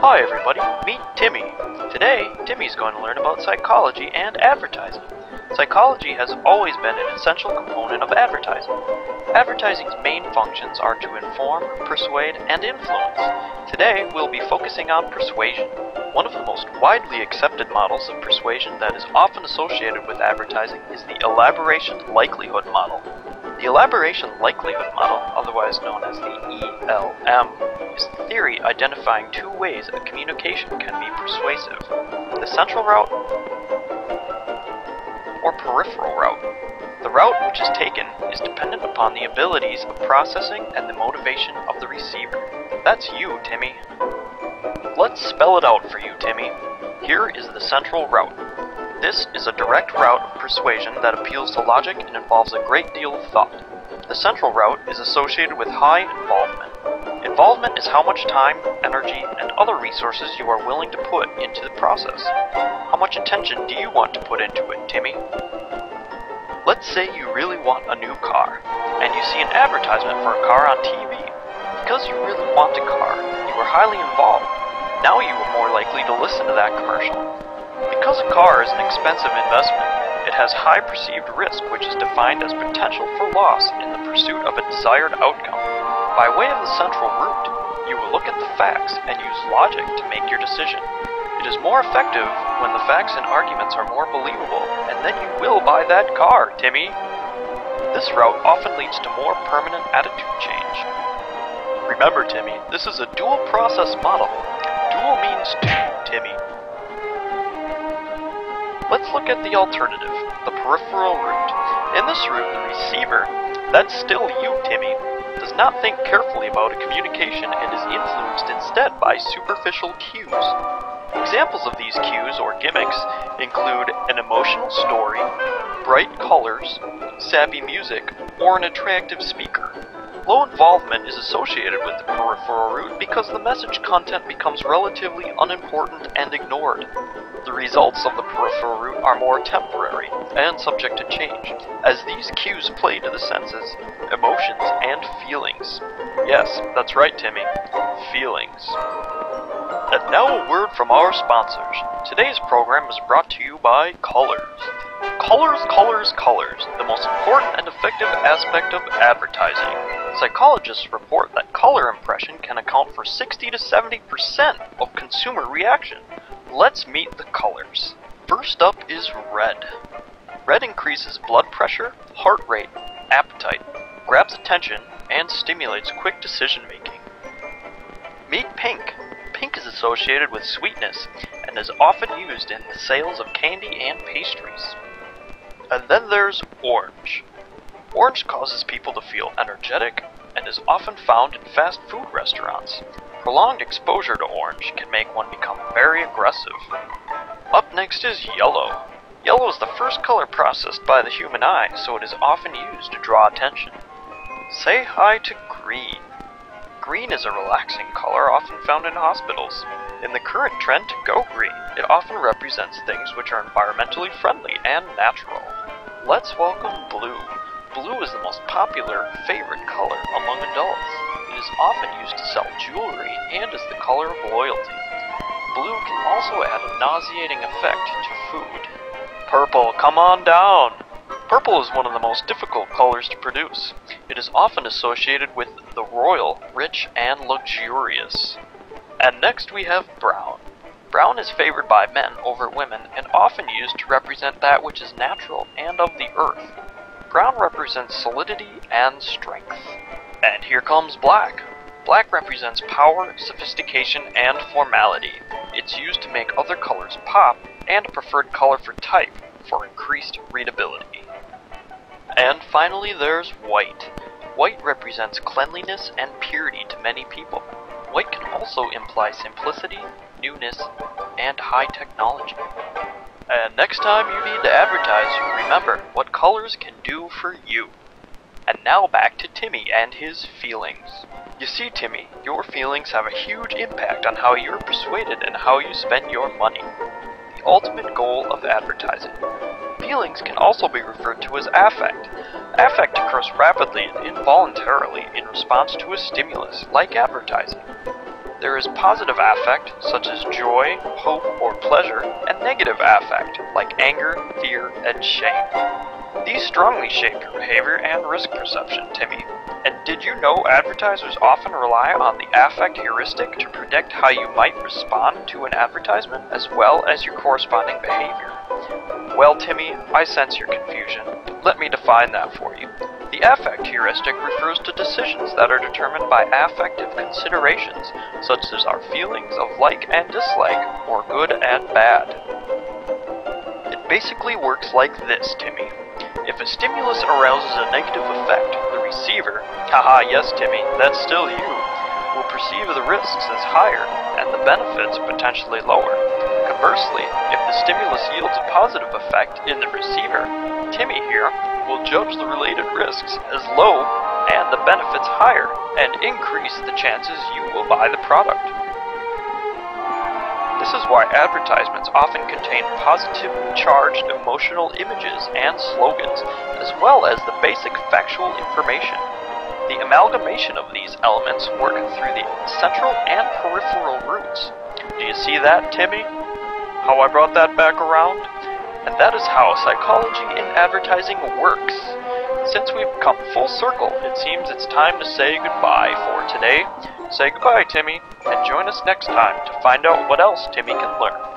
Hi everybody, meet Timmy. Today, Timmy's going to learn about psychology and advertising. Psychology has always been an essential component of advertising. Advertising's main functions are to inform, persuade, and influence. Today, we'll be focusing on persuasion. One of the most widely accepted models of persuasion that is often associated with advertising is the elaboration likelihood model. The elaboration likelihood model, otherwise known as the ELM, is the theory identifying two ways a communication can be persuasive: the central route or peripheral route. The route which is taken is dependent upon the abilities of processing and the motivation of the receiver. That's you, Timmy. Let's spell it out for you, Timmy. Here is the central route. This is a direct route of persuasion that appeals to logic and involves a great deal of thought. The central route is associated with high involvement. Involvement is how much time, energy, and other resources you are willing to put into the process. How much attention do you want to put into it, Timmy? Let's say you really want a new car, and you see an advertisement for a car on TV. Because you really want a car, you are highly involved. Now you are more likely to listen to that commercial. Because a car is an expensive investment, it has high perceived risk, which is defined as potential for loss in the pursuit of a desired outcome. By way of the central route, you will look at the facts and use logic to make your decision. It is more effective when the facts and arguments are more believable, and then you will buy that car, Timmy. This route often leads to more permanent attitude change. Remember, Timmy, this is a dual process model. Dual means two, Timmy. Let's look at the alternative, the peripheral route. In this route, the receiver, that's still you, Timmy, does not think carefully about a communication and is influenced instead by superficial cues. Examples of these cues or gimmicks include an emotional story, bright colors, sappy music, or an attractive speaker. Low involvement is associated with the peripheral route because the message content becomes relatively unimportant and ignored. The results of the peripheral route are more temporary and subject to change, as these cues play to the senses, emotions, and feelings. Yes, that's right, Timmy. Feelings. And now a word from our sponsors. Today's program is brought to you by Colors. Colors, colors, colors, the most important and effective aspect of advertising. Psychologists report that color impression can account for 60 to 70% of consumer reaction. Let's meet the colors. First up is red. Red increases blood pressure, heart rate, appetite, grabs attention, and stimulates quick decision making. Meet pink. Pink is associated with sweetness and is often used in the sales of candy and pastries. And then there's orange. Orange causes people to feel energetic and is often found in fast food restaurants. Prolonged exposure to orange can make one become very aggressive. Up next is yellow. Yellow is the first color processed by the human eye, so it is often used to draw attention. Say hi to green. Green is a relaxing color often found in hospitals. In the current trend to go green, it often represents things which are environmentally friendly and natural. Let's welcome blue. Blue is the most popular favorite color among adults. It is often used to sell jewelry and is the color of loyalty. Blue can also add a nauseating effect to food. Purple, come on down! Purple is one of the most difficult colors to produce. It is often associated with the royal, rich, and luxurious. And next we have brown. Brown is favored by men over women and often used to represent that which is natural and of the earth. Brown represents solidity and strength. And here comes black. Black represents power, sophistication, and formality. It's used to make other colors pop and a preferred color for type for increased readability. And finally there's white. White represents cleanliness and purity to many people. White can also imply simplicity, newness, and high technology. And next time you need to advertise, remember what colors can do for you. And now back to Timmy and his feelings. You see, Timmy, your feelings have a huge impact on how you're persuaded and how you spend your money. The ultimate goal of advertising. Feelings can also be referred to as affect. Affect occurs rapidly and involuntarily in response to a stimulus, like advertising. There is positive affect, such as joy, hope, or pleasure, and negative affect, like anger, fear, and shame. These strongly shape your behavior and risk perception, Timmy. And did you know advertisers often rely on the affect heuristic to predict how you might respond to an advertisement, as well as your corresponding behavior? Well, Timmy, I sense your confusion. Let me define that for you. The affect heuristic refers to decisions that are determined by affective considerations, such as our feelings of like and dislike, or good and bad. It basically works like this, Timmy. If a stimulus arouses a negative effect, the receiver, haha, yes, Timmy, that's still you, will perceive the risks as higher and the benefits potentially lower. Conversely, if the stimulus yields a positive effect in the receiver, Timmy here will judge the related risks as low and the benefits higher, and increase the chances you will buy the product. This is why advertisements often contain positively charged emotional images and slogans, as well as the basic factual information. The amalgamation of these elements work through the central and peripheral routes. Do you see that, Timmy? How I brought that back around? And that is how psychology in advertising works. Since we've come full circle, it seems it's time to say goodbye for today. Say goodbye, Timmy, and join us next time to find out what else Timmy can learn.